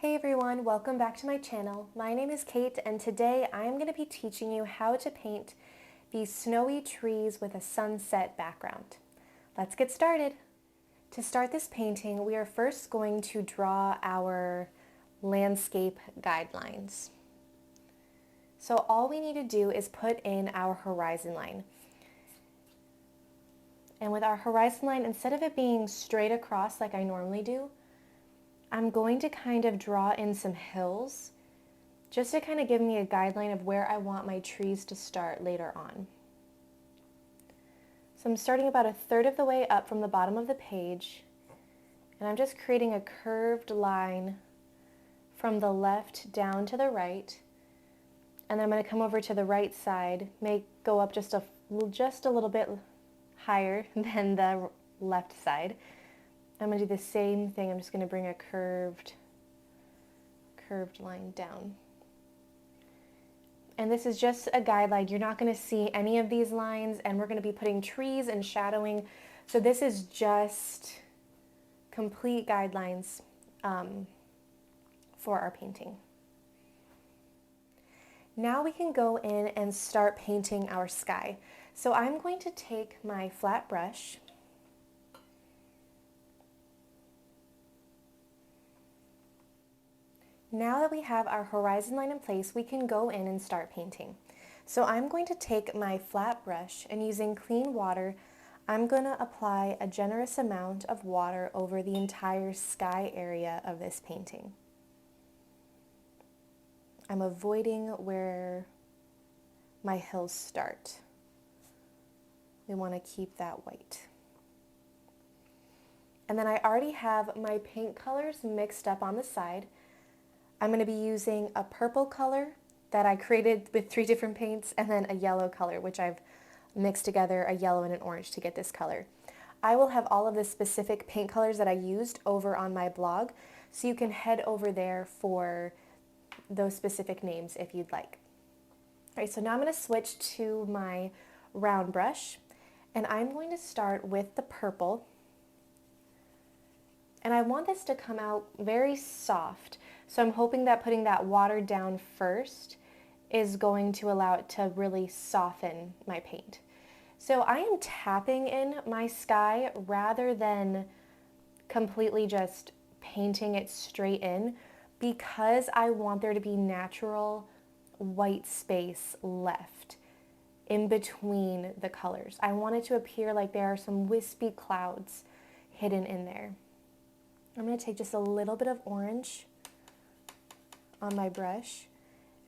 Hey everyone, welcome back to my channel. My name is Kate and today I am going to be teaching you how to paint these snowy trees with a sunset background. Let's get started. To start this painting, we are first going to draw our landscape guidelines. So all we need to do is put in our horizon line. And with our horizon line, instead of it being straight across like I normally do, I'm going to kind of draw in some hills just to kind of give me a guideline of where I want my trees to start later on. So I'm starting about a third of the way up from the bottom of the page, and I'm just creating a curved line from the left down to the right, and then I'm going to come over to the right side, go up just a little bit higher than the left side. I'm going to do the same thing. I'm just going to bring a curved line down. And this is just a guideline. You're not going to see any of these lines, and we're going to be putting trees and shadowing. So this is just complete guidelines for our painting. Now we can go in and start painting our sky. So I'm going to take my flat brush, now that we have our horizon line in place, we can go in and start painting. So I'm going to take my flat brush and using clean water, I'm going to apply a generous amount of water over the entire sky area of this painting. I'm avoiding where my hills start. We want to keep that white. And then I already have my paint colors mixed up on the side. I'm going to be using a purple color that I created with 3 different paints, and then a yellow color, which I've mixed together, a yellow and an orange to get this color. I will have all of the specific paint colors that I used over on my blog, so you can head over there for those specific names if you'd like. All right, so now I'm going to switch to my round brush, and I'm going to start with the purple. And I want this to come out very soft. So I'm hoping that putting that water down first is going to allow it to really soften my paint. So I am tapping in my sky rather than completely just painting it straight in, because I want there to be natural white space left in between the colors. I want it to appear like there are some wispy clouds hidden in there. I'm going to take just a little bit of orange on my brush,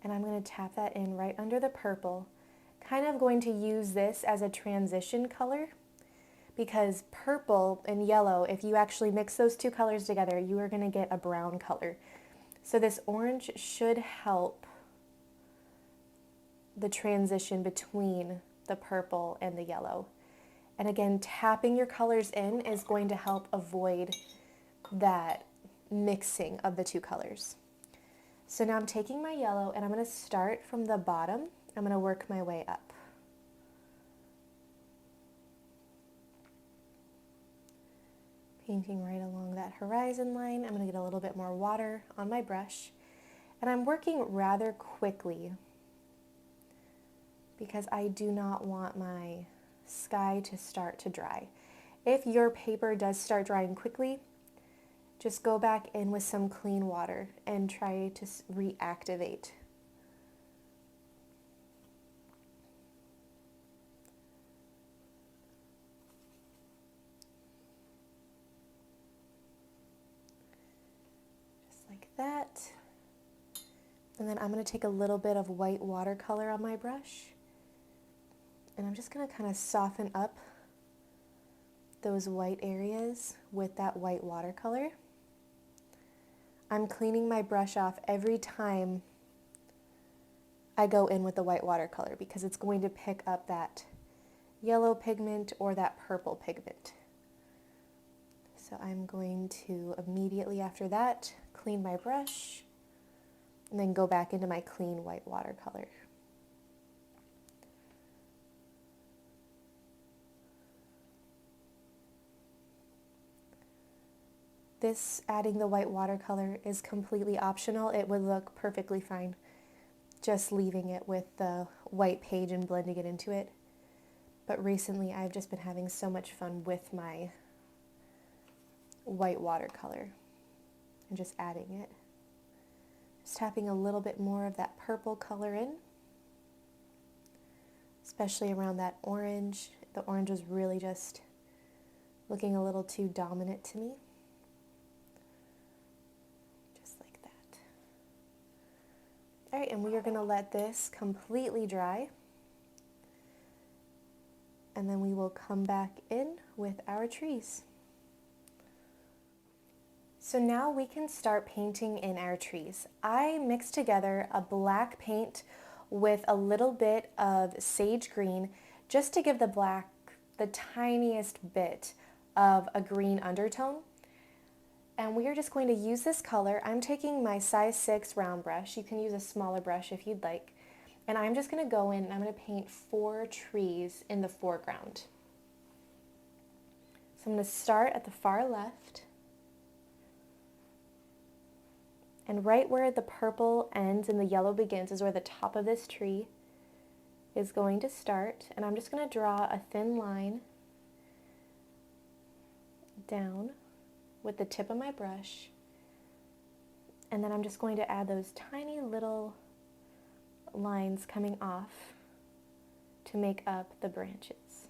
and I'm going to tap that in right under the purple. Kind of going to use this as a transition color, because purple and yellow, if you actually mix those 2 colors together, you are going to get a brown color. So this orange should help the transition between the purple and the yellow. And again, tapping your colors in is going to help avoid that mixing of the 2 colors. So now I'm taking my yellow and I'm going to start from the bottom. I'm going to work my way up. Painting right along that horizon line. I'm going to get a little bit more water on my brush. And I'm working rather quickly because I do not want my sky to start to dry. If your paper does start drying quickly, just go back in with some clean water and try to reactivate. Just like that. And then I'm going to take a little bit of white watercolor on my brush, and I'm just going to kind of soften up those white areas with that white watercolor. I'm cleaning my brush off every time I go in with the white watercolor, because it's going to pick up that yellow pigment or that purple pigment. So I'm going to immediately after that clean my brush and then go back into my clean white watercolor. This adding the white watercolor is completely optional. It would look perfectly fine just leaving it with the white page and blending it into it. But recently I've just been having so much fun with my white watercolor and just adding it. Just tapping a little bit more of that purple color in, especially around that orange. The orange was really just looking a little too dominant to me. Just like that. All right, and we are going to let this completely dry. And then we will come back in with our trees. So now we can start painting in our trees. I mixed together a black paint with a little bit of sage green just to give the black the tiniest bit of a green undertone. And we are just going to use this color. I'm taking my size 6 round brush. You can use a smaller brush if you'd like. And I'm just going to go in and I'm going to paint 4 trees in the foreground. So I'm going to start at the far left. And right where the purple ends and the yellow begins is where the top of this tree is going to start. And I'm just going to draw a thin line down with the tip of my brush. And then I'm just going to add those tiny little lines coming off to make up the branches.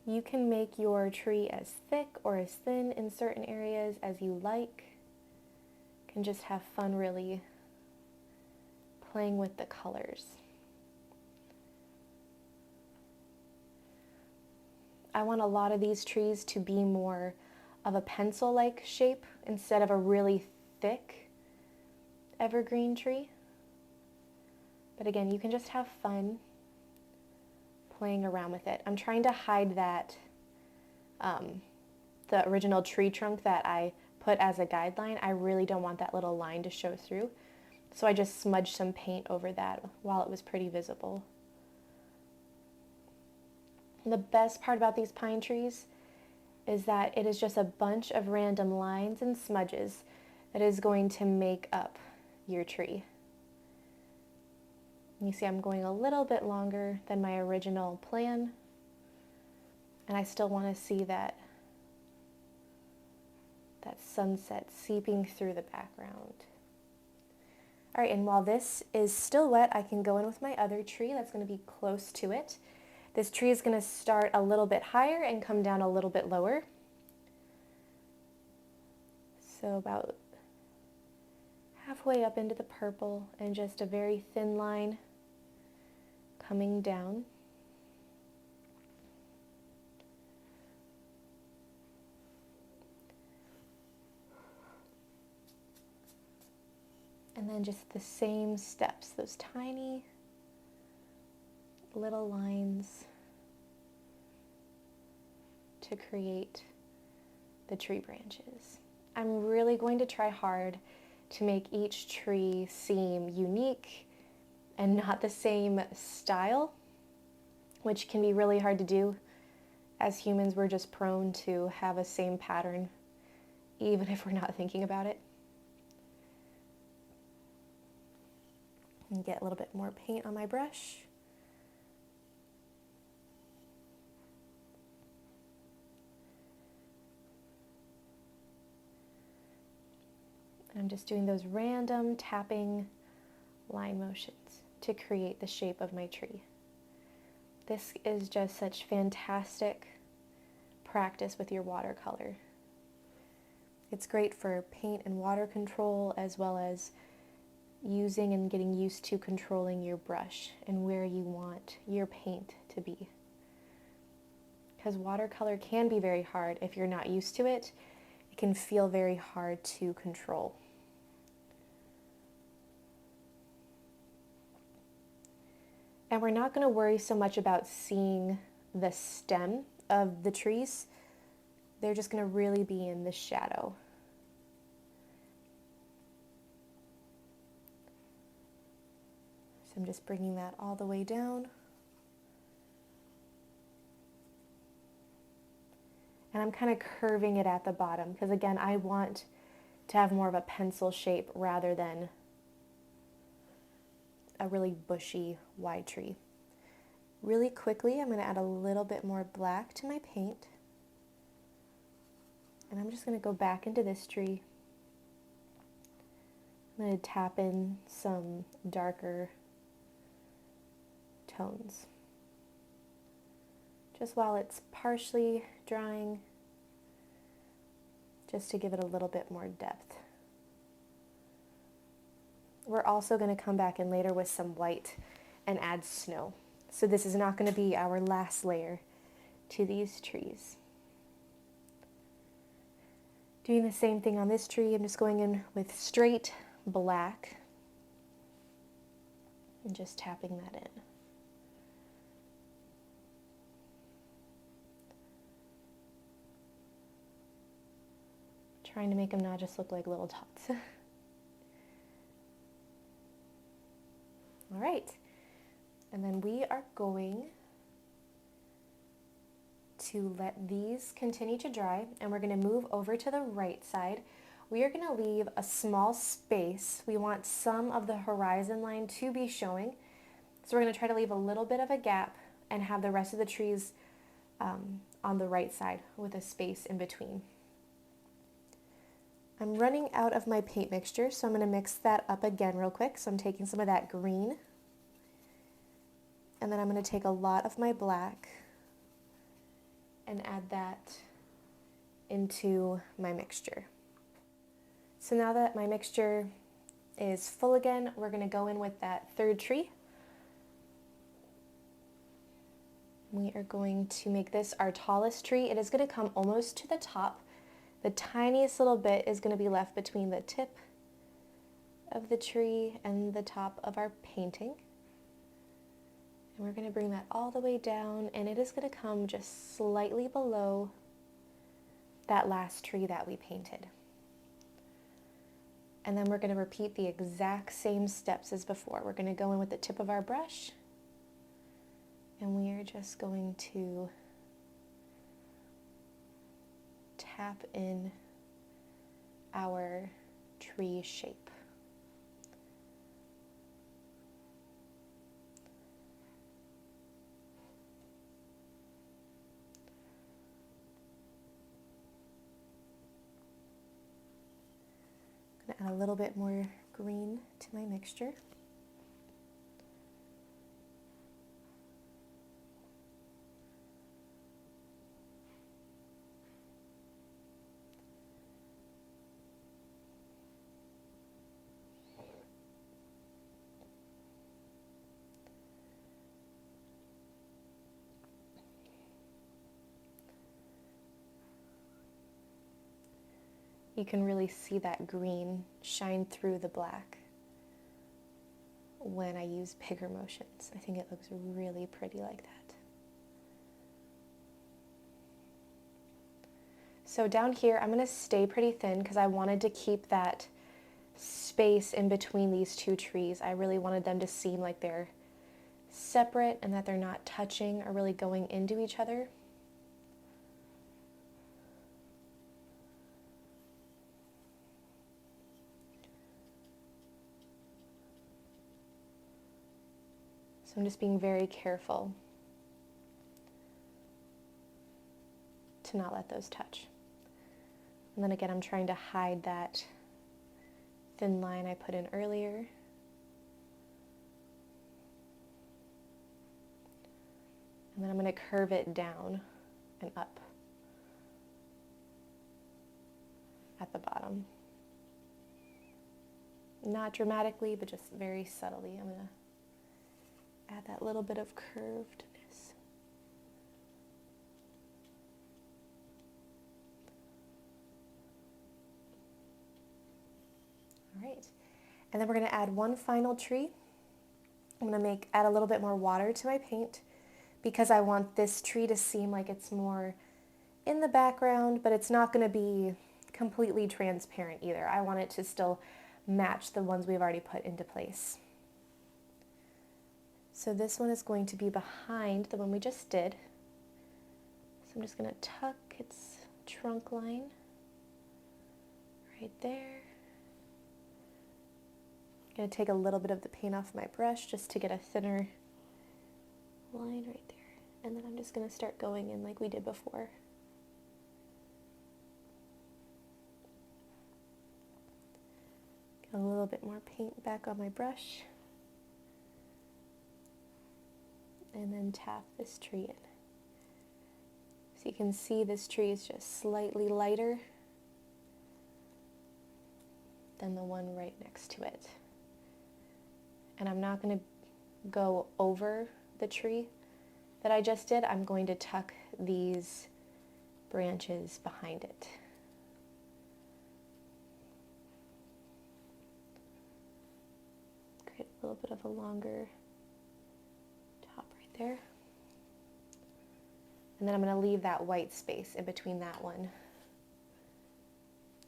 You can make your tree as thick or as thin in certain areas as you like. You can just have fun really playing with the colors. I want a lot of these trees to be more of a pencil-like shape instead of a really thick evergreen tree. But again, you can just have fun playing around with it. I'm trying to hide that, the original tree trunk that I put as a guideline. I really don't want that little line to show through. So I just smudged some paint over that while it was pretty visible. The best part about these pine trees is that it is just a bunch of random lines and smudges that is going to make up your tree. You see I'm going a little bit longer than my original plan, and I still want to see that sunset seeping through the background. All right, and while this is still wet, I can go in with my other tree that's going to be close to it. This tree is going to start a little bit higher and come down a little bit lower. So about halfway up into the purple and just a very thin line coming down. And then just the same steps, those tiny little lines to create the tree branches. I'm really going to try hard to make each tree seem unique and not the same style, which can be really hard to do. As humans, we're just prone to have a same pattern, even if we're not thinking about it. And get a little bit more paint on my brush. I'm just doing those random tapping line motions to create the shape of my tree. This is just such fantastic practice with your watercolor. It's great for paint and water control, as well as using and getting used to controlling your brush and where you want your paint to be. Because watercolor can be very hard if you're not used to it. It can feel very hard to control. And we're not going to worry so much about seeing the stem of the trees. They're just going to really be in the shadow. So I'm just bringing that all the way down. And I'm kind of curving it at the bottom because, again, I want to have more of a pencil shape rather than a really bushy wide tree. Really quickly, I'm going to add a little bit more black to my paint. And I'm just going to go back into this tree. I'm going to tap in some darker tones. Just while it's partially drying, just to give it a little bit more depth. We're also going to come back in later with some white and add snow. So this is not going to be our last layer to these trees. Doing the same thing on this tree, I'm just going in with straight black and just tapping that in. Trying to make them not just look like little dots. All right, and then we are going to let these continue to dry, and we're going to move over to the right side. We are going to leave a small space. We want some of the horizon line to be showing, so we're going to try to leave a little bit of a gap and have the rest of the trees on the right side with a space in between. I'm running out of my paint mixture, so I'm going to mix that up again real quick. So I'm taking some of that green, and then I'm going to take a lot of my black and add that into my mixture. So now that my mixture is full again, we're going to go in with that third tree. We are going to make this our tallest tree. It is going to come almost to the top. The tiniest little bit is going to be left between the tip of the tree and the top of our painting. And we're going to bring that all the way down, and it is going to come just slightly below that last tree that we painted. And then we're going to repeat the exact same steps as before. We're going to go in with the tip of our brush, and we are just going to tap in our tree shape. I'm going to add a little bit more green to my mixture. You can really see that green shine through the black when I use bigger motions. I think it looks really pretty like that. So down here, I'm going to stay pretty thin because I wanted to keep that space in between these two trees. I really wanted them to seem like they're separate and that they're not touching or really going into each other. So I'm just being very careful to not let those touch. And then again, I'm trying to hide that thin line I put in earlier. And then I'm going to curve it down and up at the bottom. Not dramatically, but just very subtly. I'm going to add that little bit of curvedness. All right, and then we're going to add one final tree. I'm going to add a little bit more water to my paint because I want this tree to seem like it's more in the background, but it's not going to be completely transparent either. I want it to still match the ones we've already put into place. So this one is going to be behind the one we just did. So I'm just going to tuck its trunk line right there. I'm going to take a little bit of the paint off my brush just to get a thinner line right there. And then I'm just going to start going in like we did before. Get a little bit more paint back on my brush. And then tap this tree in. So you can see this tree is just slightly lighter than the one right next to it. And I'm not going to go over the tree that I just did. I'm going to tuck these branches behind it. Create a little bit of a longer top right there. And then I'm going to leave that white space in between that one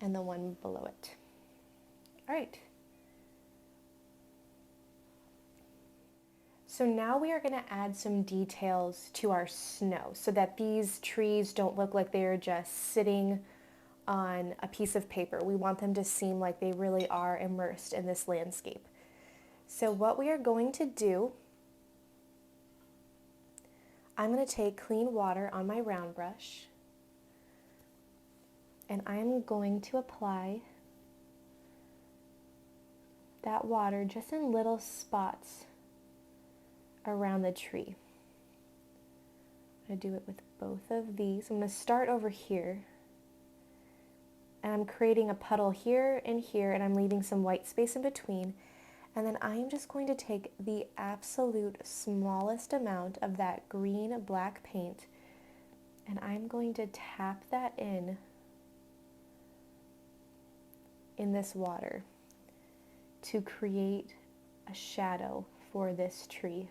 and the one below it. All right. So now we are going to add some details to our snow so that these trees don't look like they're just sitting on a piece of paper. We want them to seem like they really are immersed in this landscape. So what we are going to do, I'm going to take clean water on my round brush and I'm going to apply that water just in little spots around the tree. I'm going to do it with both of these. I'm going to start over here and I'm creating a puddle here and here and I'm leaving some white space in between, and then I am just going to take the absolute smallest amount of that green black paint and I'm going to tap that in this water to create a shadow for this tree.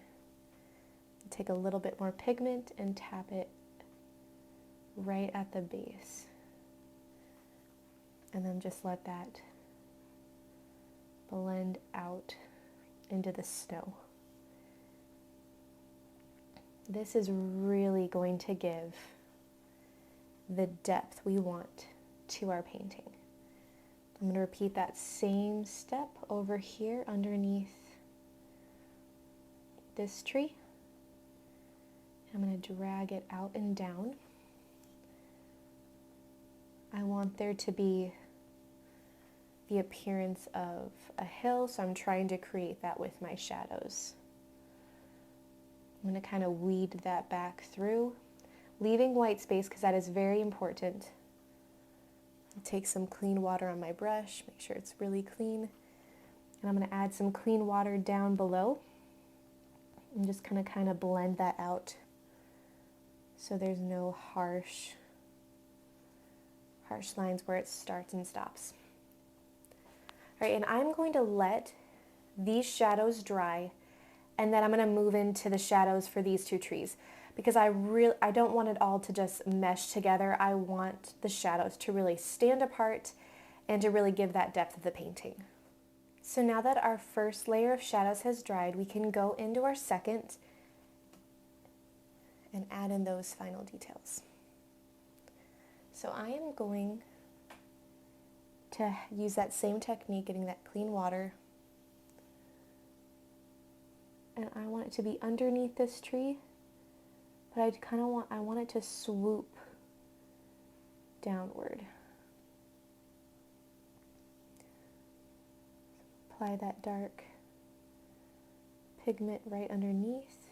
Take a little bit more pigment and tap it right at the base. And then just let that blend out into the snow. This is really going to give the depth we want to our painting. I'm going to repeat that same step over here underneath this tree. I'm going to drag it out and down. I want there to be the appearance of a hill, so I'm trying to create that with my shadows. I'm going to kind of weed that back through, leaving white space because that is very important. I'll take some clean water on my brush, make sure it's really clean, and I'm going to add some clean water down below and just kind of blend that out so there's no harsh lines where it starts and stops. All right, and I'm going to let these shadows dry, and then I'm going to move into the shadows for these two trees because I don't want it all to just mesh together. I want the shadows to really stand apart and to really give that depth of the painting. So now that our first layer of shadows has dried, we can go into our second and add in those final details. So I am going to use that same technique, getting that clean water, and I want it to be underneath this tree, but I want it to swoop downward. Apply that dark pigment right underneath.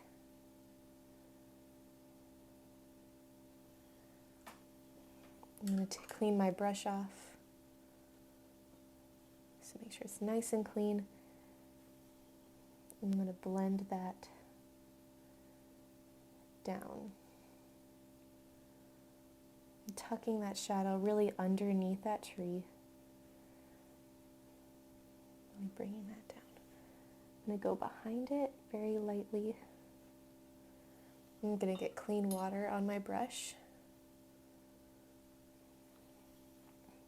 I'm going to clean my brush off. So make sure it's nice and clean. I'm going to blend that down. I'm tucking that shadow really underneath that tree. Really bringing that down. I'm going to go behind it very lightly. I'm going to get clean water on my brush.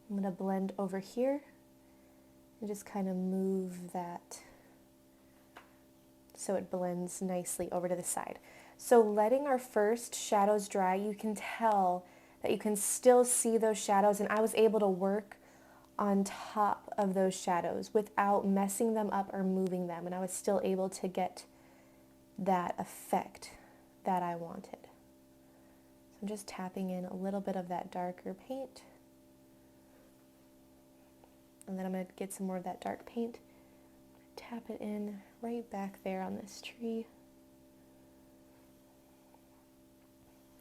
I'm going to blend over here and just kind of move that so it blends nicely over to the side. So letting our first shadows dry, you can tell that you can still see those shadows, and I was able to work on top of those shadows without messing them up or moving them, and I was still able to get that effect that I wanted. So I'm just tapping in a little bit of that darker paint, and then I'm going to get some more of that dark paint, tap it in right back there on this tree.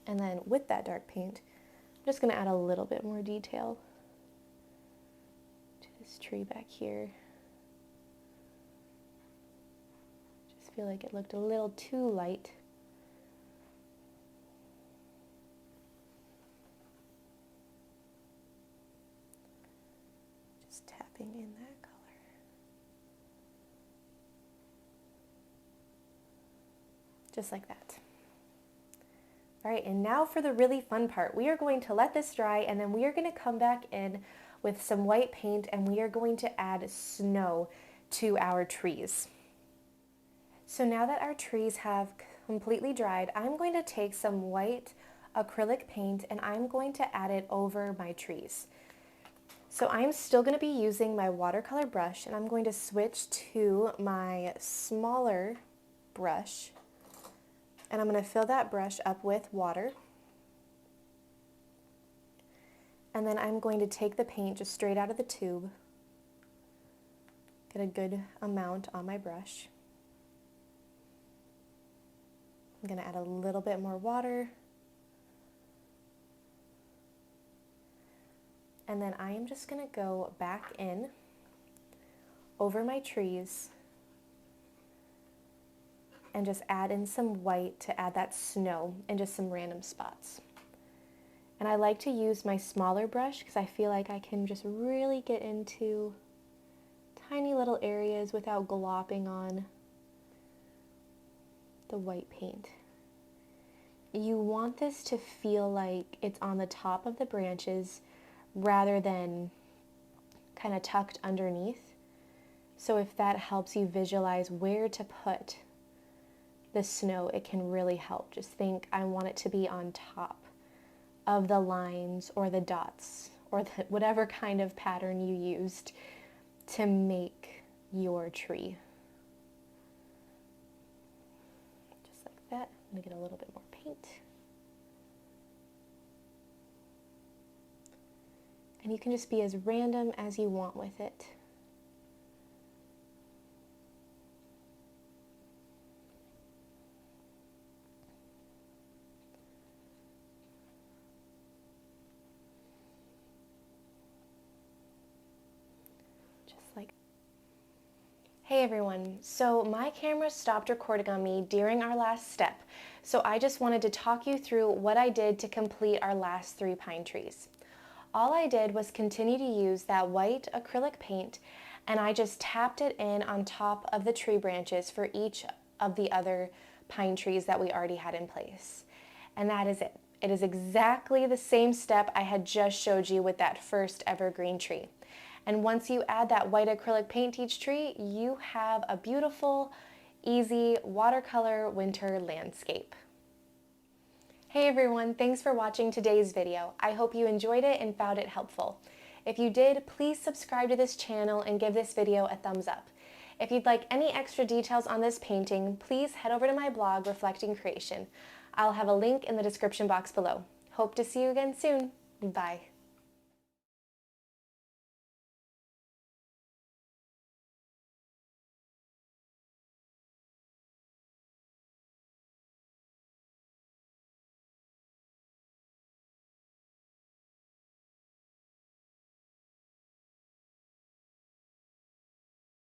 And then with that dark paint, I'm just going to add a little bit more detail to this tree back here. Just feel like it looked a little too light. Just tapping in that color. Just like that. All right, and now for the really fun part. We are going to let this dry, and then we are going to come back in with some white paint, and we are going to add snow to our trees. So now that our trees have completely dried, I'm going to take some white acrylic paint and I'm going to add it over my trees. So I'm still going to be using my watercolor brush, and I'm going to switch to my smaller brush. And I'm going to fill that brush up with water. And then I'm going to take the paint just straight out of the tube. Get a good amount on my brush. I'm going to add a little bit more water. And then I am just going to go back in over my trees and just add in some white to add that snow in just some random spots. And I like to use my smaller brush because I feel like I can just really get into tiny little areas without glopping on the white paint. You want this to feel like it's on the top of the branches rather than kind of tucked underneath. So if that helps you visualize where to put the snow, it can really help. Just think, I want it to be on top of the lines or the dots or whatever kind of pattern you used to make your tree. Just like that. I'm going to get a little bit more paint. And you can just be as random as you want with it. Hey everyone, so my camera stopped recording on me during our last step, so I just wanted to talk you through what I did to complete our last 3 pine trees. All I did was continue to use that white acrylic paint, and I just tapped it in on top of the tree branches for each of the other pine trees that we already had in place. And that is it. It is exactly the same step I had just showed you with that first evergreen tree. And once you add that white acrylic paint to each tree, you have a beautiful, easy watercolor winter landscape. Hey everyone, thanks for watching today's video. I hope you enjoyed it and found it helpful. If you did, please subscribe to this channel and give this video a thumbs up. If you'd like any extra details on this painting, please head over to my blog, Reflecting Creation. I'll have a link in the description box below. Hope to see you again soon. Bye.